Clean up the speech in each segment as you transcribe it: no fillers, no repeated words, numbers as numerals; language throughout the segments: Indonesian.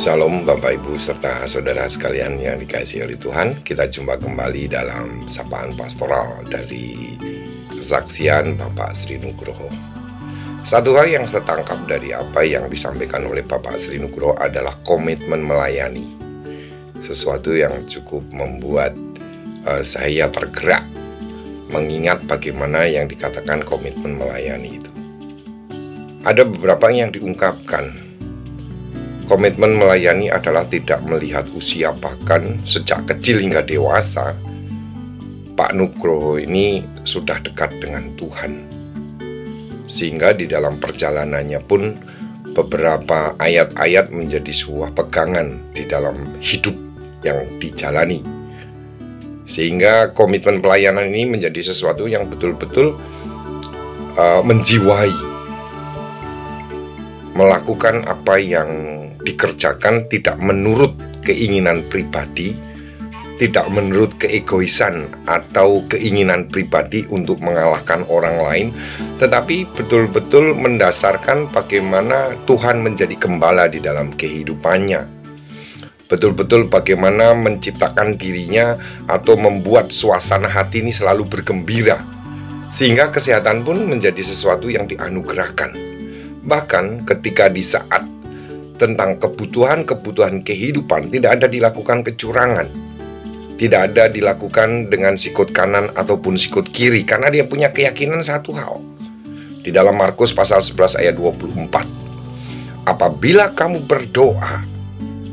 Shalom Bapak Ibu serta saudara sekalian yang dikasihi oleh Tuhan. Kita jumpa kembali dalam sapaan pastoral dari kesaksian Bapak Sri Nugroho. Satu hal yang saya tangkap dari apa yang disampaikan oleh Bapak Sri Nugroho adalah komitmen melayani. Sesuatu yang cukup membuat saya tergerak mengingat bagaimana yang dikatakan komitmen melayani itu. Ada beberapa yang diungkapkan. Komitmen melayani adalah tidak melihat usia, bahkan sejak kecil hingga dewasa. Pak Nugroho ini sudah dekat dengan Tuhan. Sehingga di dalam perjalanannya pun beberapa ayat-ayat menjadi sebuah pegangan di dalam hidup yang dijalani. Sehingga komitmen pelayanan ini menjadi sesuatu yang betul-betul menjiwai. Melakukan apa yang dikerjakan tidak menurut keinginan pribadi, tidak menurut keegoisan atau keinginan pribadi untuk mengalahkan orang lain, tetapi betul-betul mendasarkan bagaimana Tuhan menjadi gembala di dalam kehidupannya. Betul-betul bagaimana menciptakan dirinya atau membuat suasana hati ini selalu bergembira, sehingga kesehatan pun menjadi sesuatu yang dianugerahkan. Bahkan ketika di saat tentang kebutuhan kehidupan tidak ada dilakukan kecurangan, tidak ada dilakukan dengan sikut kanan ataupun sikut kiri, karena dia punya keyakinan satu hal. Di dalam Markus pasal 11 ayat 24, apabila kamu berdoa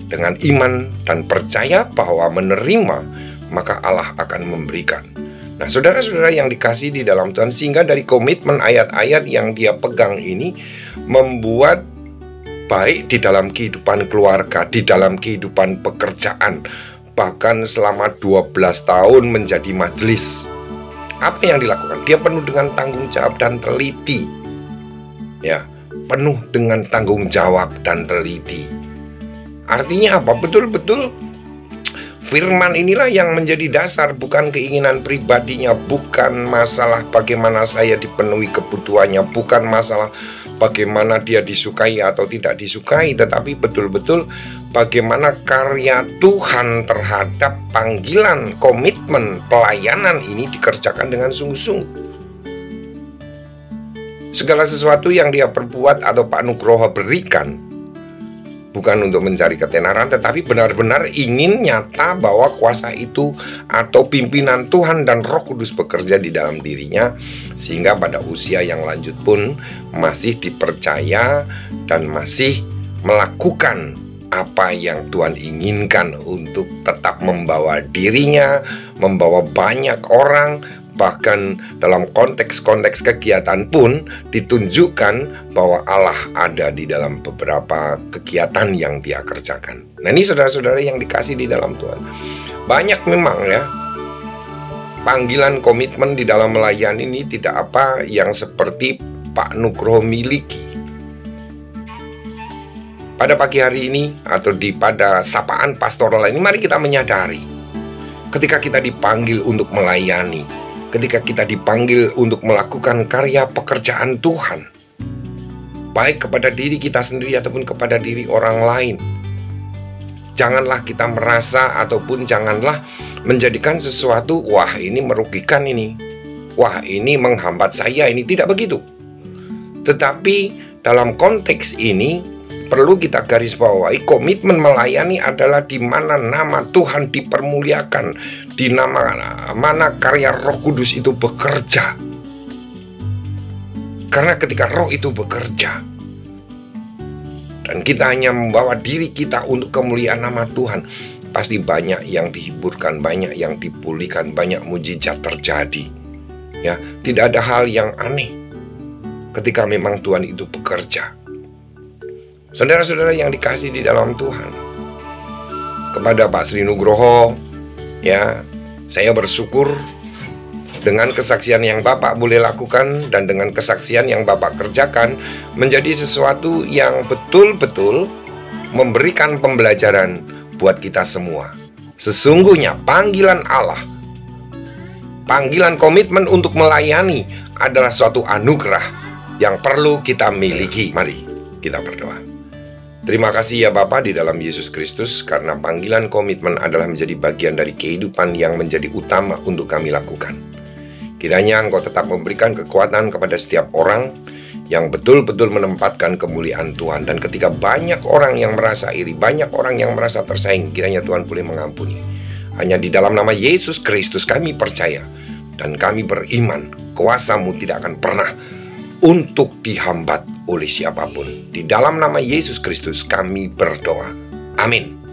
dengan iman dan percaya bahwa menerima, maka Allah akan memberikan. Nah, saudara-saudara yang dikasihi di dalam Tuhan, sehingga dari komitmen ayat-ayat yang dia pegang ini membuat baik di dalam kehidupan keluarga, di dalam kehidupan pekerjaan, bahkan selama 12 tahun menjadi majelis. Apa yang dilakukan? Dia penuh dengan tanggung jawab dan teliti. Ya, penuh dengan tanggung jawab dan teliti. Artinya apa? Betul-betul firman inilah yang menjadi dasar, bukan keinginan pribadinya, bukan masalah bagaimana saya dipenuhi kebutuhannya, bukan masalah bagaimana dia disukai atau tidak disukai, tetapi betul-betul bagaimana karya Tuhan terhadap panggilan, komitmen, pelayanan ini dikerjakan dengan sungguh-sungguh. Segala sesuatu yang dia perbuat atau Pak Nugroho berikan bukan untuk mencari ketenaran, tetapi benar-benar ingin nyata bahwa kuasa itu atau pimpinan Tuhan dan Roh Kudus bekerja di dalam dirinya, sehingga pada usia yang lanjut pun masih dipercaya dan masih melakukan apa yang Tuhan inginkan untuk tetap membawa dirinya, membawa banyak orang. Bahkan dalam konteks-konteks kegiatan pun ditunjukkan bahwa Allah ada di dalam beberapa kegiatan yang dia kerjakan. Nah, ini saudara-saudara yang dikasih di dalam Tuhan, banyak memang ya panggilan komitmen di dalam melayani ini tidak apa yang seperti Pak Nugroho miliki. Pada pagi hari ini atau pada sapaan pastoral ini, mari kita menyadari ketika kita dipanggil untuk melayani, ketika kita dipanggil untuk melakukan karya pekerjaan Tuhan, baik kepada diri kita sendiri ataupun kepada diri orang lain, janganlah kita merasa ataupun janganlah menjadikan sesuatu, wah ini merugikan ini, wah ini menghambat saya, ini tidak begitu. Tetapi dalam konteks ini perlu kita garis bawahi, komitmen melayani adalah di mana nama Tuhan dipermuliakan, di mana karya Roh Kudus itu bekerja. Karena ketika Roh itu bekerja dan kita hanya membawa diri kita untuk kemuliaan nama Tuhan, pasti banyak yang dihiburkan, banyak yang dipulihkan, banyak mujizat terjadi. Ya, tidak ada hal yang aneh ketika memang Tuhan itu bekerja. Saudara-saudara yang dikasih di dalam Tuhan, kepada Pak Sri Nugroho, ya, saya bersyukur dengan kesaksian yang Bapak boleh lakukan dan dengan kesaksian yang Bapak kerjakan menjadi sesuatu yang betul-betul memberikan pembelajaran buat kita semua. Sesungguhnya panggilan Allah, panggilan komitmen untuk melayani adalah suatu anugerah yang perlu kita miliki. Mari kita berdoa. Terima kasih ya Bapa di dalam Yesus Kristus, karena panggilan komitmen adalah menjadi bagian dari kehidupan yang menjadi utama untuk kami lakukan. Kiranya Engkau tetap memberikan kekuatan kepada setiap orang yang betul-betul menempatkan kemuliaan Tuhan. Dan ketika banyak orang yang merasa iri, banyak orang yang merasa tersaing, kiranya Tuhan boleh mengampuni. Hanya di dalam nama Yesus Kristus kami percaya dan kami beriman, kuasa-Mu tidak akan pernah untuk dihambat oleh siapapun. Di dalam nama Yesus Kristus kami berdoa. Amin.